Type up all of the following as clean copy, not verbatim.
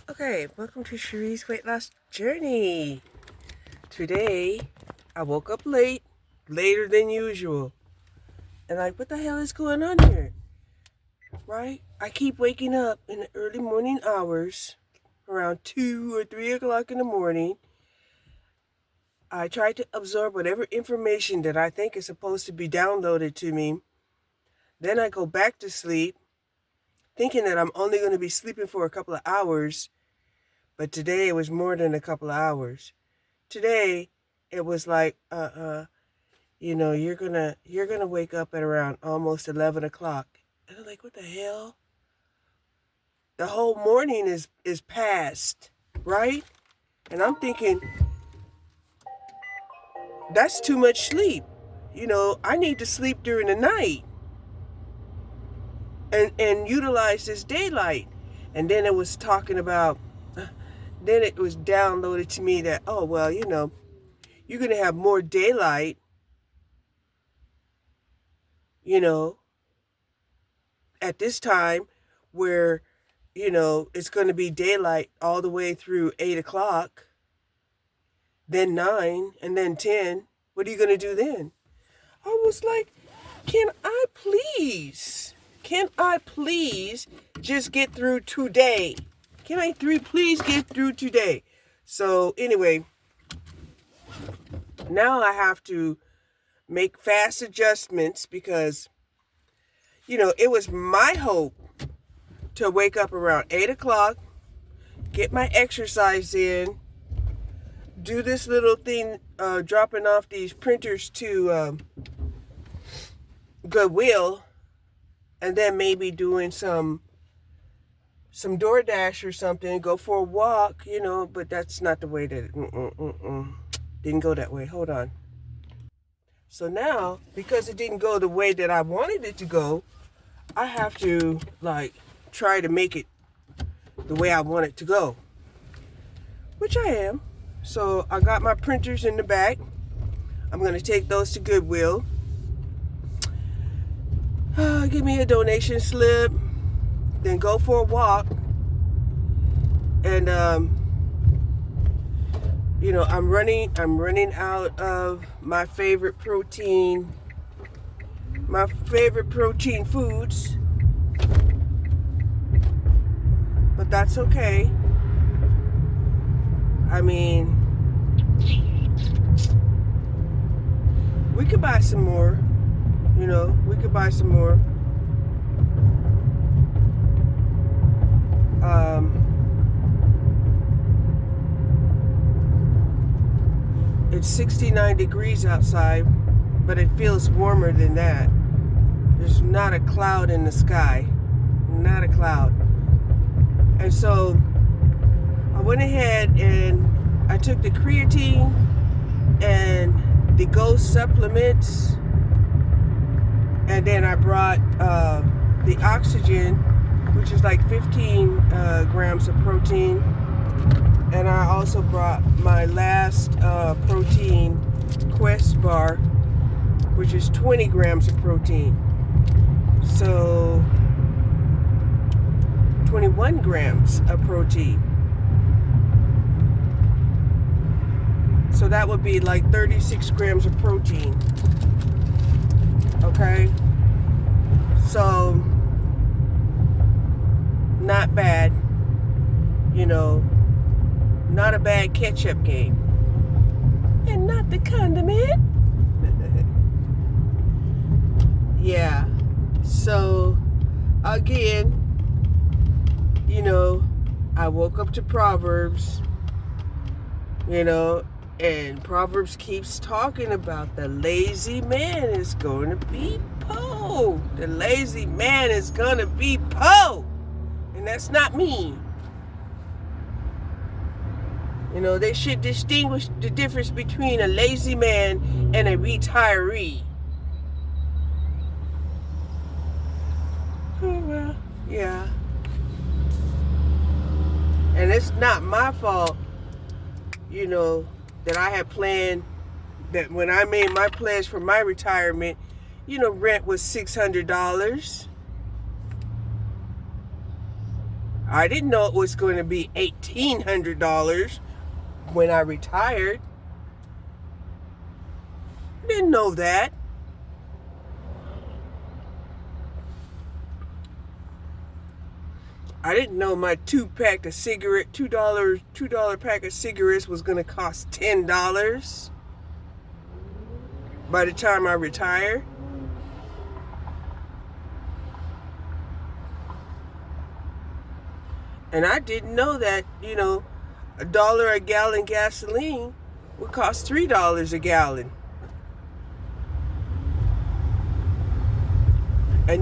Okay, welcome to Cherie's Weight Loss Journey. Today, I woke up late, later than usual. And what the hell is going on here? Right? I keep waking up in the early morning hours, around 2 or 3 o'clock in the morning. I try to absorb whatever information that I think is supposed to be downloaded to me. Then I go back to sleep, thinking that I'm only going to be sleeping for a couple of hours. But today it was more than a couple of hours. Today it was like, you're gonna wake up at around almost 11 o'clock. And I'm like, what the hell? The whole morning is past, right? And I'm thinking, that's too much sleep. I need to sleep during the night and utilize this daylight. And then it was talking about, then it was downloaded to me that, oh, well, you're going to have more daylight, at this time where, it's going to be daylight all the way through 8 o'clock, then 9, and then 10. What are you going to do then? I was like, can I please just get through today? Can I please get through today? So anyway, now I have to make fast adjustments because, it was my hope to wake up around 8 o'clock, get my exercise in, do this little thing, dropping off these printers to Goodwill, and then maybe doing some DoorDash or something, go for a walk, but that's not the way that didn't go that way. Hold on. So now, because it didn't go the way that I wanted it to go, I have to try to make it the way I want it to go, which I am. So I got my printers in the back. I'm going to take those to Goodwill. Give me a donation slip, then go for a walk. And I'm running out of my favorite protein foods. But that's okay. I mean, we could buy some more. We could buy some more. It's 69 degrees outside, but it feels warmer than that. There's not a cloud in the sky. Not a cloud. And so I went ahead and I took the creatine and the Ghost supplements, and then I brought the oxygen, which is like 15 grams of protein, and I also brought my last protein Quest bar, which is 20 grams of protein. So 21 grams of protein. So that would be like 36 grams of protein. Okay? So, not bad. Not a bad catch-up game. And not the condiment. Yeah. So, again, I woke up to Proverbs, and Proverbs keeps talking about the lazy man is going to be po. The lazy man is going to be po. And that's not me. They should distinguish the difference between a lazy man and a retiree. Oh, well, yeah. And it's not my fault, that I had planned that when I made my pledge for my retirement, rent was $600. I didn't know it was going to be $1,800 when I retired. I didn't know that. I didn't know my $2 pack of cigarettes was going to cost $10 by the time I retire. And I didn't know that, $1 a gallon gasoline would cost $3 a gallon. And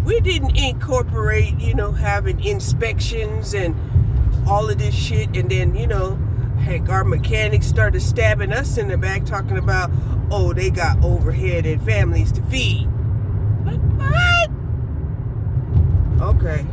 we didn't incorporate, having inspections and all of this shit. And then, heck, our mechanics started stabbing us in the back talking about, oh, they got overhead and families to feed. Like, what? Okay.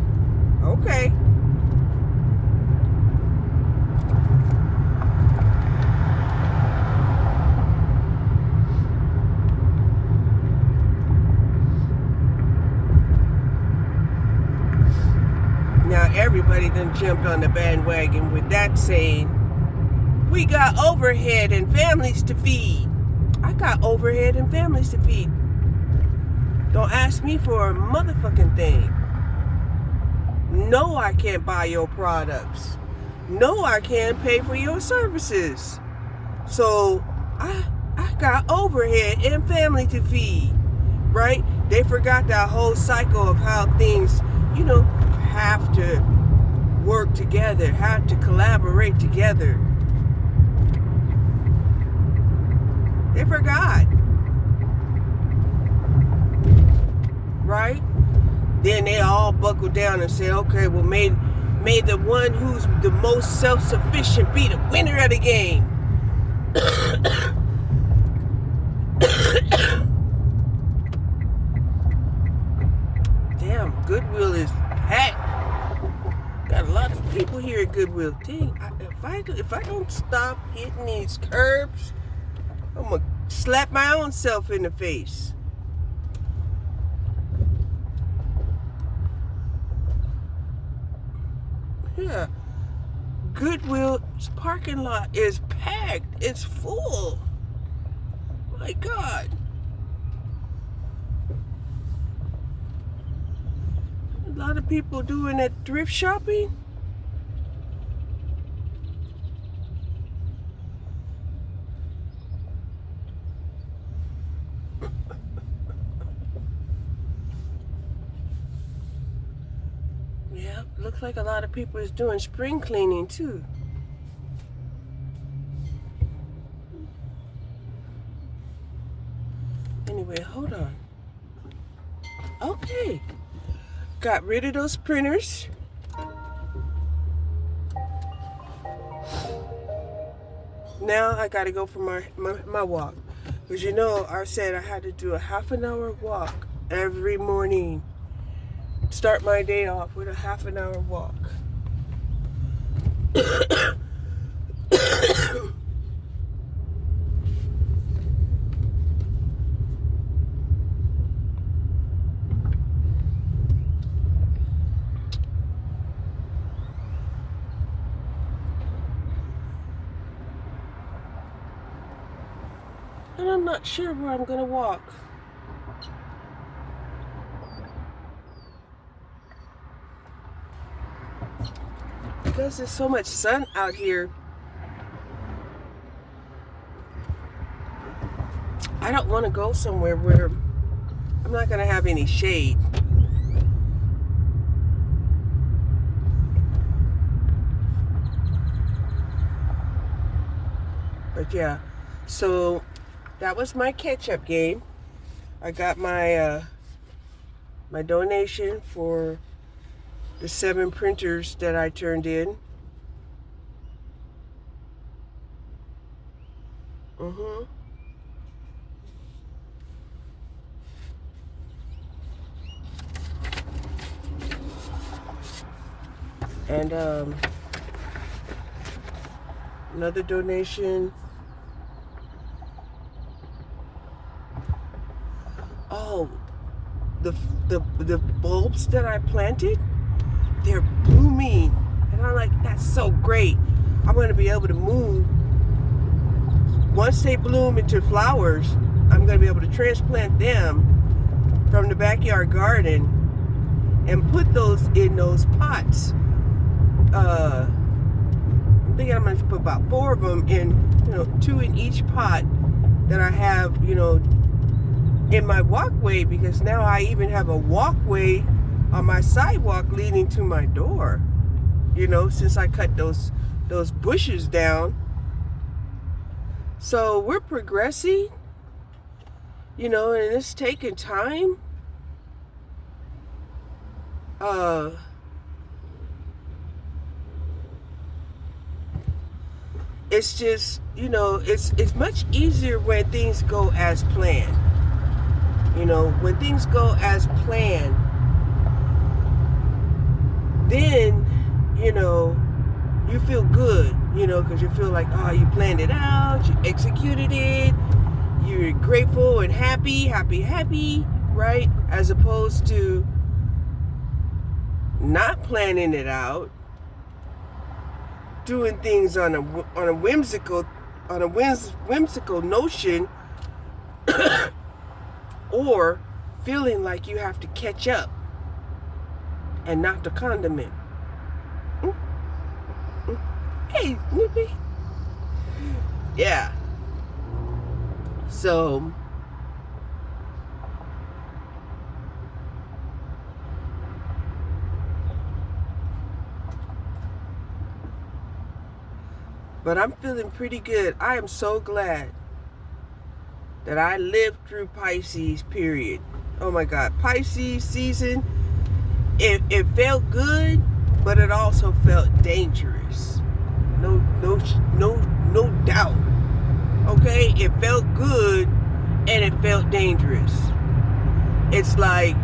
Now everybody done jumped on the bandwagon with that saying, we got overhead and families to feed. I got overhead and families to feed. Don't ask me for a motherfucking thing. No, I can't buy your products. No, I can't pay for your services. So I got overhead and family to feed, right? They forgot that whole cycle of how things, have to work together, have to collaborate together. They forgot, right? Then they all buckle down and say, okay, well, may the one who's the most self-sufficient be the winner of the game. Damn, Goodwill is packed. Got a lot of people here at Goodwill. Dang, if I don't stop hitting these curbs, I'm gonna slap my own self in the face. Yeah, Goodwill's parking lot is packed. It's full. My God. A lot of people doing that thrift shopping. Yeah, looks like a lot of people is doing spring cleaning too. Anyway, hold on. Okay. Got rid of those printers. Now I gotta go for my walk. Because I said I had to do a half an hour walk every morning. Start my day off with a half an hour walk. And I'm not sure where I'm gonna walk. Because there's so much sun out here, I don't want to go somewhere where I'm not gonna have any shade. But yeah, so that was my catch-up game. I got my my donation for the 7 printers that I turned in. And another donation. Oh, the bulbs that I planted, they're blooming. And I'm like, that's so great. I'm going to be able to move. Once they bloom into flowers, I'm going to be able to transplant them from the backyard garden and put those in those pots. I'm thinking I'm going to put about 4 of them in, 2 in each pot that I have, in my walkway, because now I even have a walkway on my sidewalk leading to my door, since I cut those bushes down. So we're progressing, and it's taking time. It's just, it's much easier when things go as planned. When things go as planned, then, you feel good, because you feel like, oh, you planned it out, you executed it, you're grateful and happy, right? As opposed to not planning it out, doing things on a whimsical notion, or feeling like you have to catch up and not the condiment. Hey, Nippy. Yeah. So but I'm feeling pretty good. I am so glad that I lived through Pisces period. Oh my God, Pisces season. It felt good, but it also felt dangerous. No doubt. Okay, it felt good and it felt dangerous. It's like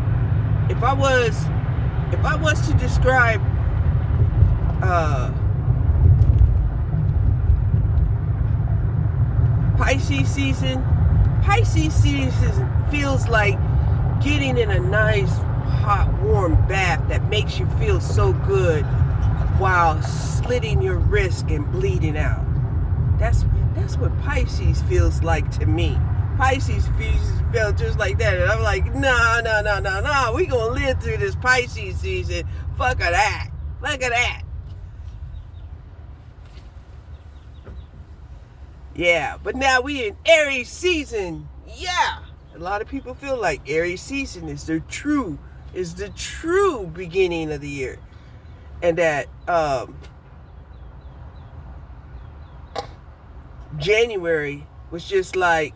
if I was to describe Pisces season feels like getting in a nice hot warm bath that makes you feel so good while slitting your wrist and bleeding out. That's what Pisces feels like to me. Pisces felt just like that, and I'm like, no, we gonna live through this Pisces season. Fuck of that. Yeah, but now we in Aries season. Yeah, a lot of people feel like Aries season is the true beginning of the year, and that January was just like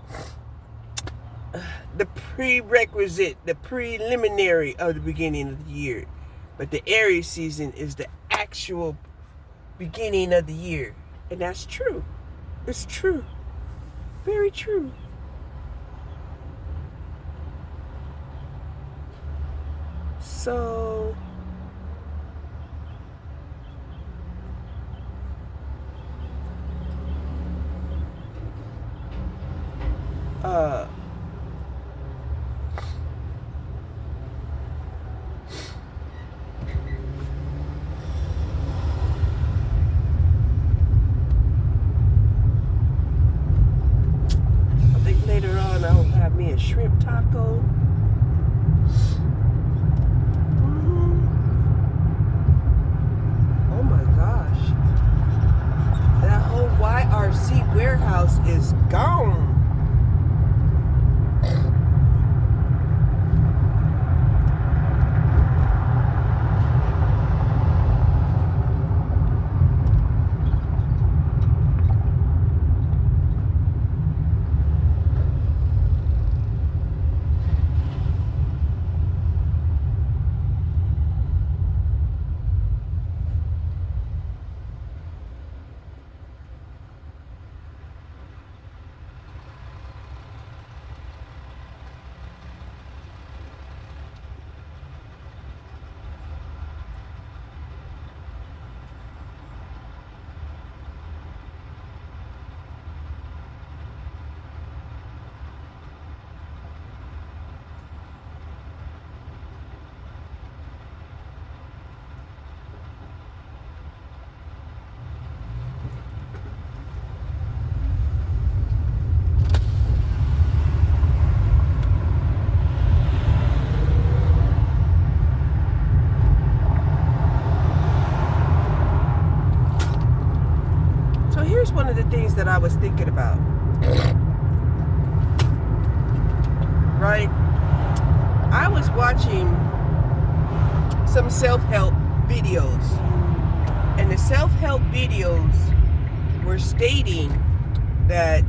the prerequisite, the preliminary of the beginning of the year. But the Aries season is the actual beginning of the year, and that's true. It's true. Very true. So later on I'll have me a shrimp taco. Oh my gosh. That whole YRC warehouse is gone. was thinking about. Right? I was watching some self-help videos, and the self-help videos were stating that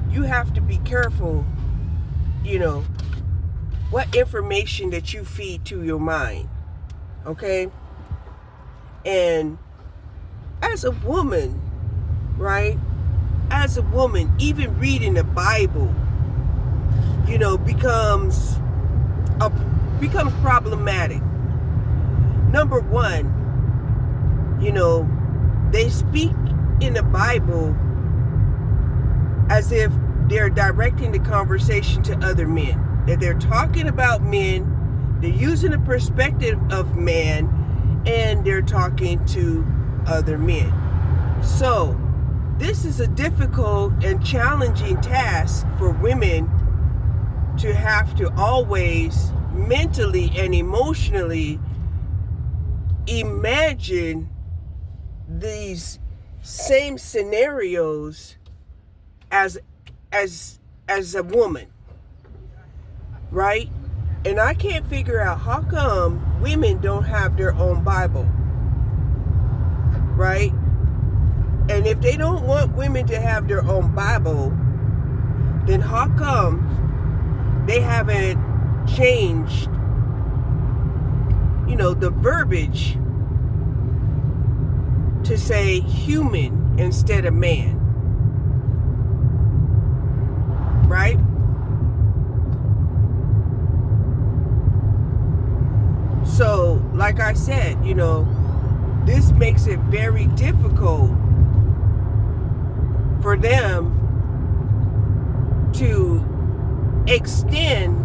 you have to be careful, what information that you feed to your mind. Okay? And as a woman, right? As a woman, even reading the Bible, becomes problematic. Number one, they speak in the Bible as if they're directing the conversation to other men. That they're talking about men, they're using the perspective of man, and they're talking to other men. So, this is a difficult and challenging task for women to have to always mentally and emotionally imagine these same scenarios as a woman, right? And I can't figure out how come women don't have their own Bible, right? And if they don't want women to have their own Bible, then how come they haven't changed, the verbiage to say human instead of man, right? So, like I said, this makes it very difficult for them to extend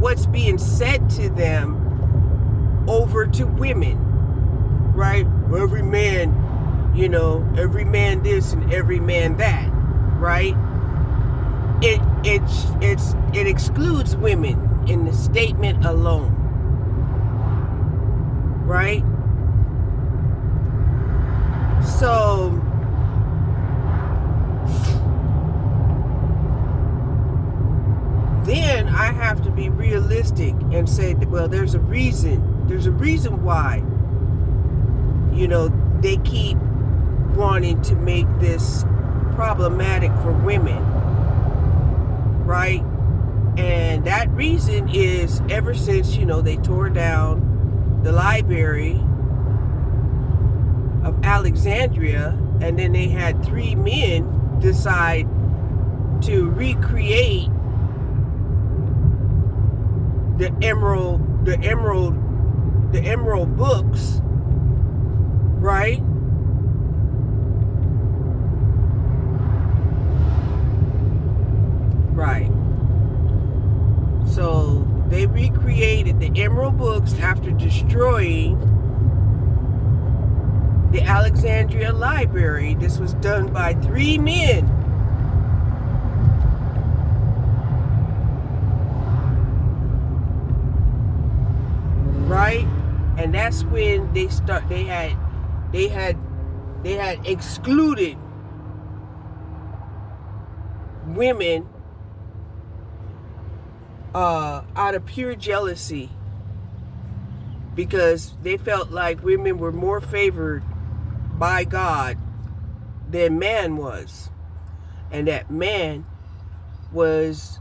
what's being said to them over to women, right? Every man, every man this and every man that, right? It excludes women in the statement alone, right? So then I have to be realistic and say, well, there's a reason why, they keep wanting to make this problematic for women, right? And that reason is ever since, they tore down the library of Alexandria, and then they had 3 men decide to recreate the emerald books, right? Right. So they recreated the emerald books after destroying the Alexandria Library. This was done by 3 men. Right? And that's when they had excluded women out of pure jealousy, because they felt like women were more favored by God than man was, and that man was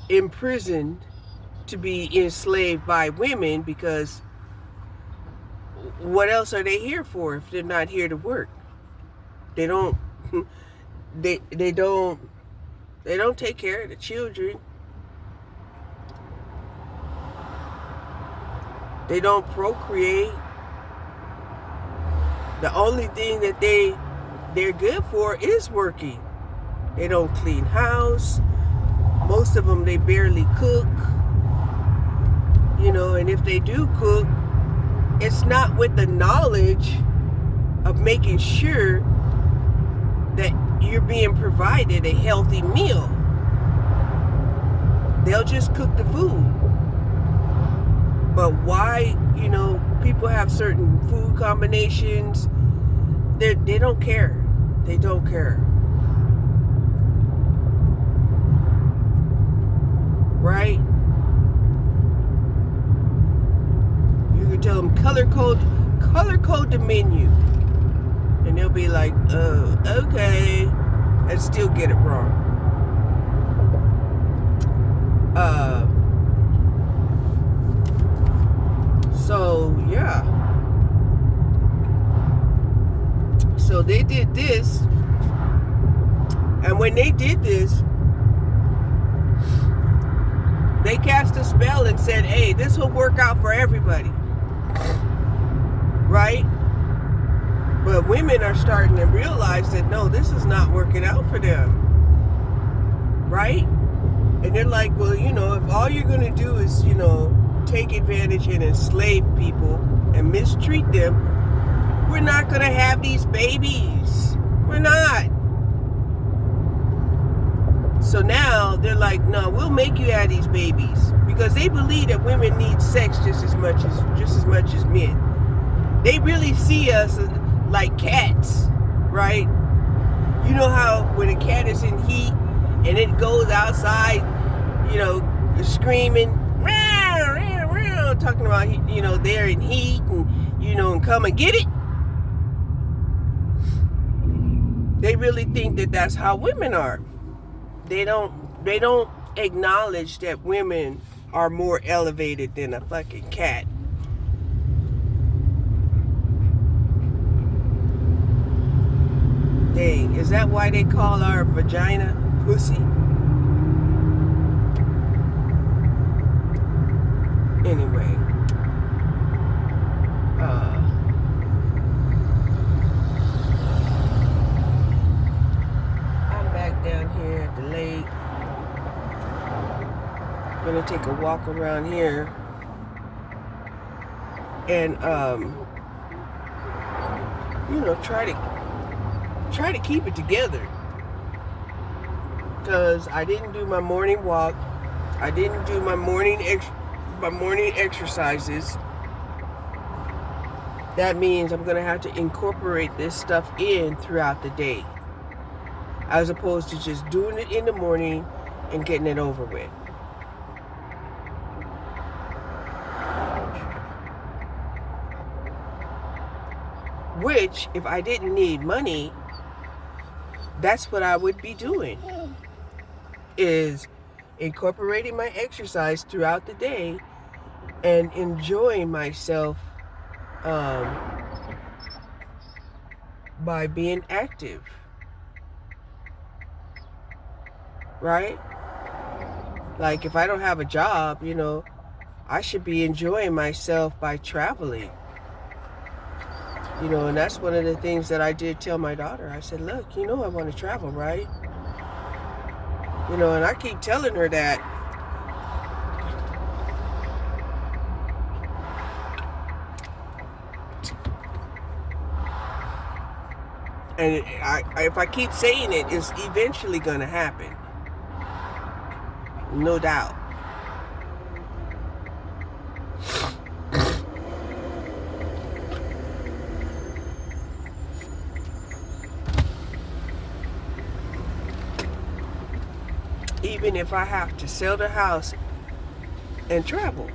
imprisoned to be enslaved by women, because what else are they here for if they're not here to work? They don't they don't take care of the children. They don't procreate. The only thing that they're good for is working. They don't clean house. Most of them, they barely cook. And if they do cook, it's not with the knowledge of making sure that you're being provided a healthy meal. They'll just cook the food. But why, people have certain food combinations, they don't care. They don't care. Right? You can tell them color code the menu. And they'll be like, oh, okay. And still get it wrong. So, yeah. So they did this. And when they did this, they cast a spell and said, hey, this will work out for everybody. Right? But women are starting to realize that, no, this is not working out for them. Right? And they're like, well, if all you're going to do is, take advantage and enslave people and mistreat them, we're not going to have these babies. We're not. So now they're like, no, we'll make you have these babies, because they believe that women need sex just as much as men. They really see us like cats, right? You know how when a cat is in heat and it goes outside, screaming, talking about, they're in heat and come and get it. They really think that that's how women are. They don't acknowledge that women are more elevated than a fucking cat. Dang, is that why they call our vagina pussy? Anyway, I'm back down here at the lake. I'm gonna take a walk around here and try to keep it together, because I didn't do my morning walk. I didn't do my morning exercises. That means I'm gonna have to incorporate this stuff in throughout the day, as opposed to just doing it in the morning and getting it over with. Which, if I didn't need money, that's what I would be doing, is incorporating my exercise throughout the day and enjoying myself by being active. Right? Like, if I don't have a job, I should be enjoying myself by traveling. And that's one of the things that I did tell my daughter. I said, look, I want to travel, right? And I keep telling her that. And if I keep saying it, it's eventually going to happen. No doubt. Even if I have to sell the house and travel.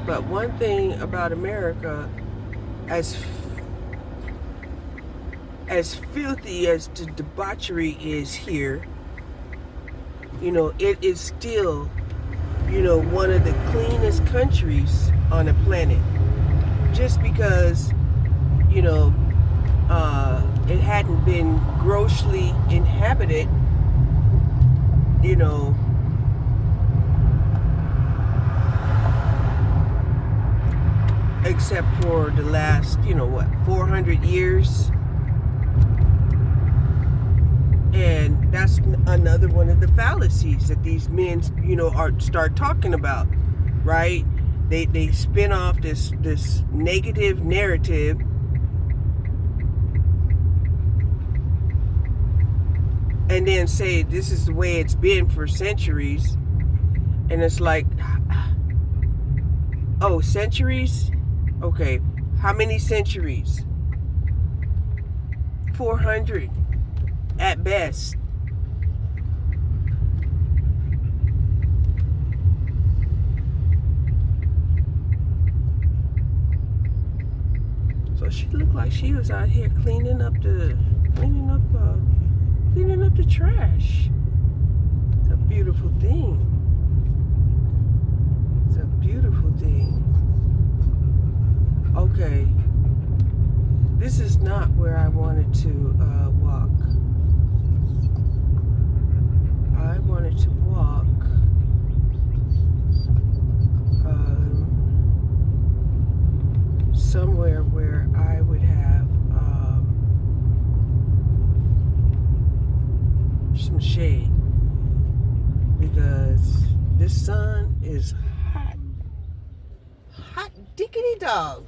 But one thing about America, as filthy as the debauchery is here, it is still, one of the cleanest countries on the planet. Just because, it hadn't been grossly inhabited, except for the last, 400 years. And that's another one of the fallacies that these men, start talking about, right? They spin off this negative narrative, and then say this is the way it's been for centuries. And it's like, oh, centuries? Okay, how many centuries? 400 at best. So she looked like she was out here cleaning up the trash. It's a beautiful thing. It's a beautiful thing. Okay, this is not where I wanted to walk. I wanted to walk somewhere where I would have some shade, because this sun is hot diggity dog.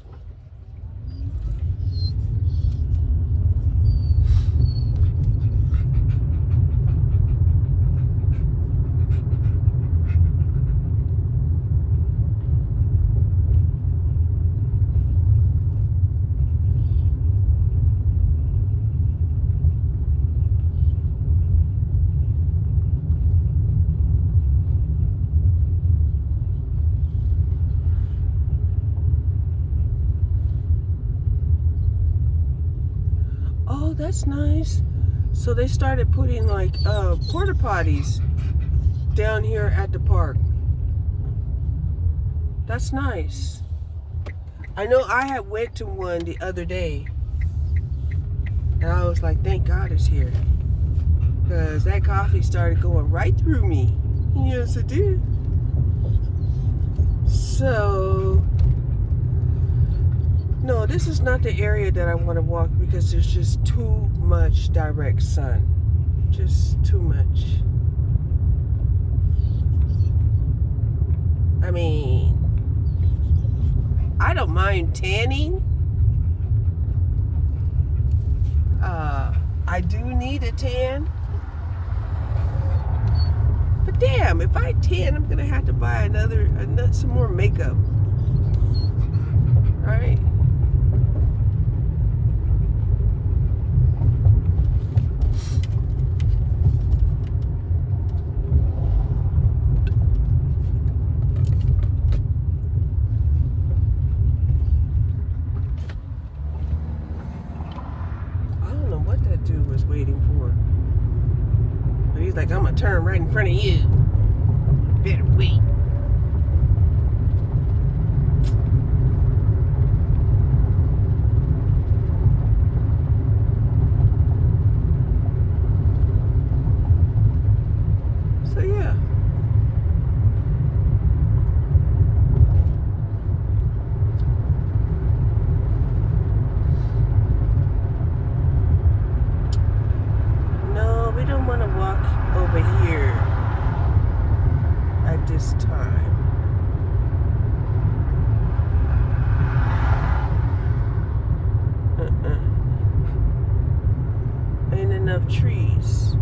Oh, that's nice. So they started putting like porta potties down here at the park. That's nice. I know I had went to one the other day, and I was like, thank God it's here, because that coffee started going right through me. Yes, it did. So no, this is not the area that I want to walk, because there's just too much direct sun. Just too much. I mean, I don't mind tanning. I do need a tan. But damn, if I tan, I'm gonna have to buy some more makeup. Right? Dude was waiting for, but he's like, I'm gonna turn right in front of you. Better wait. So yeah. We don't want to walk over here at this time. Ain't enough trees.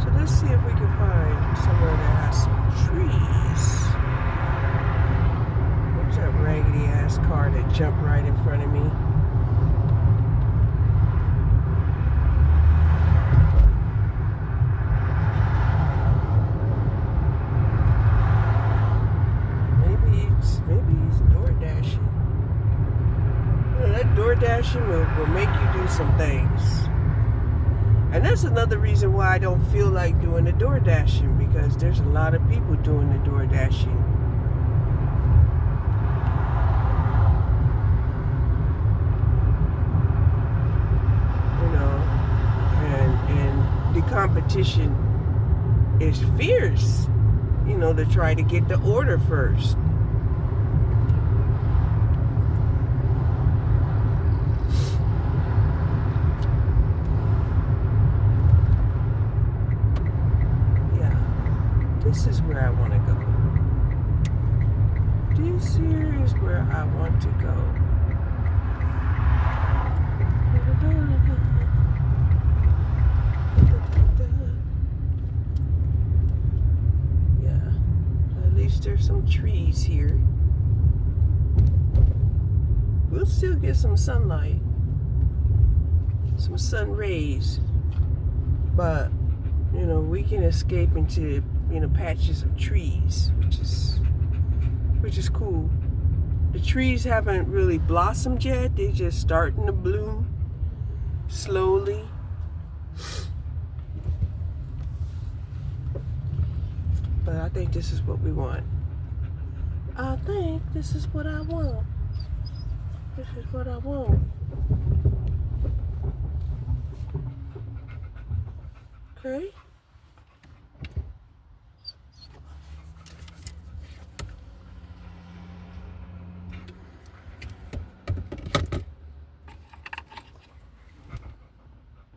So let's see if we can find somewhere that has some trees. Where's that raggedy ass car that jumped right in front of me? DoorDashing will make you do some things. And that's another reason why I don't feel like doing the DoorDashing, because there's a lot of people doing the DoorDashing. And the competition is fierce, to try to get the order first. This is where I want to go. This here is where I want to go. Yeah, at least there's some trees here. We'll still get some sunlight, some sun rays, but you know, we can escape into, you know, patches of trees, which is cool. The trees haven't really blossomed yet. They're just starting to bloom slowly. But I think this is what we want. I think this is what I want. This is what I want. Okay.